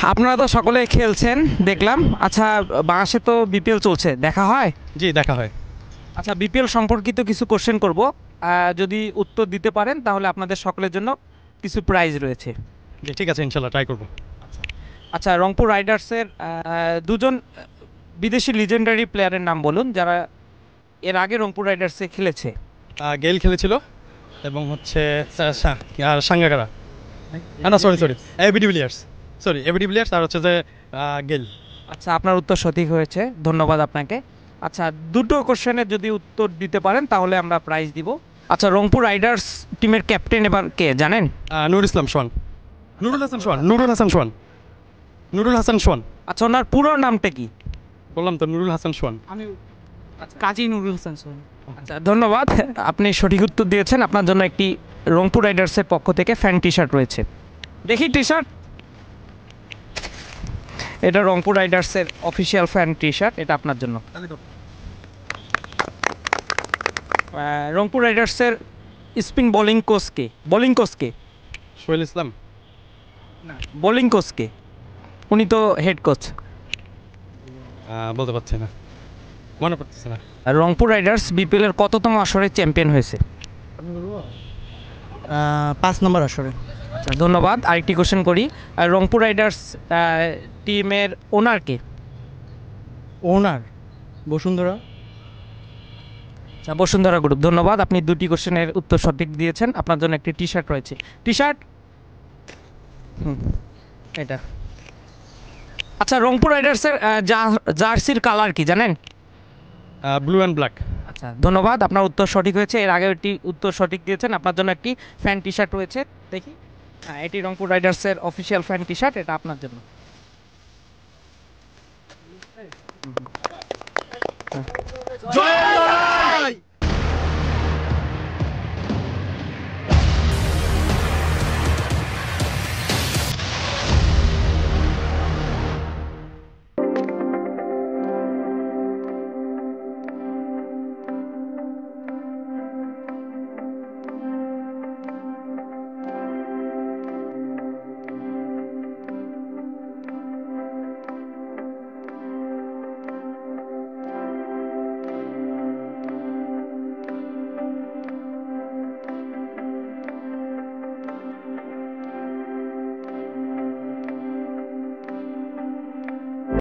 আপনারা তো সকলে খেলছেন দেখলাম। আচ্ছা, বাংলাদেশে তো বিপিএল চলছে, দেখা হয়? জি দেখা হয়। আচ্ছা, বিপিএল সম্পর্কিত কিছু কোশ্চেন করব। যদি উত্তর দিতে পারেন তাহলে আপনাদের সকলের জন্য কিছু প্রাইজ রয়েছে। জি ঠিক আছে, ইনশাল্লাহ ট্রাই করবো। আচ্ছা, রংপুর রাইডার্সের দুজন বিদেশি লিজেন্ডারি প্লেয়ারের নাম বলুন যারা এর আগে রংপুর রাইডার্সে খেলেছে। গেল খেলেছিল এবং হচ্ছে আর সাঙ্গাকারা, না sorry sorry ABD players, sorry ABD players আর হচ্ছে যে গেল। আচ্ছা, আপনার উত্তর সঠিক হয়েছে, ধন্যবাদ আপনাকে। আচ্ছা, দুটো কোশ্চেনের যদি উত্তর দিতে পারেন তাহলে আমরা প্রাইজ দিব। আচ্ছা, রংপুর রাইডার্স টিমের ক্যাপ্টেন এবার কে জানেন? নুরুল ইসলাম সোহান, নুরুল হাসান সোহান, নুরুল হাসান সোহান, নুরুল হাসান সোহান। আচ্ছা, ওনার পুরো নামটা কি? বললাম তো নুরুল হাসান সোহান। কাজী নুরুল হাসান সোহেল। আচ্ছা, ধন্যবাদ, আপনি সঠিক উত্তর দিয়েছেন। আপনার জন্য একটি রংপুর রাইডার্সের পক্ষ থেকে ফ্যান টি শার্ট রয়েছে। দেখি টি শার্ট, এটা রংপুর রাইডার্সের অফিসিয়াল ফ্যান টি শার্ট, এটা আপনার জন্য। রংপুর রাইডার্সের স্পিন বোলিং কোচকে, বোলিং কোচকে, সোহেল ইসলাম। বোলিং কোচকে, উনি তো হেড কোচ। বলতে পারছি না, মনে পড়তেছে না। রংপুর রাইডার্স বিপিএল এর কততম আসরে চ্যাম্পিয়ন হয়েছে? 5 নম্বর আসরে। আচ্ছা, ধন্যবাদ। আরেকটি কোশ্চেন করি, রংপুর রাইডার্স টিমের ওনারকে? ওনার বসুন্ধরা। আচ্ছা, বসুন্ধরা গ্রুপ। ধন্যবাদ, আপনি দুটি কোশ্চেনের উত্তর সঠিক দিয়েছেন। আপনার জন্য একটি টি শার্ট রয়েছে। টি শার্ট এটা। আচ্ছা, রংপুর রাইডার্সের জার্সির কালার কি জানেন? Blue and black. আচ্ছা, ধন্যবাদ, আপনার উত্তর সঠিক হয়েছে। এর আগে একটি উত্তর সঠিক দিয়েছেন। আপনার জন্য একটি ফ্যান টি শার্ট রয়েছে, দেখি। হ্যাঁ, এটি রংপুর রাইডার্সের অফিসিয়াল ফ্যান টি শার্ট, এটা আপনার জন্য। জয়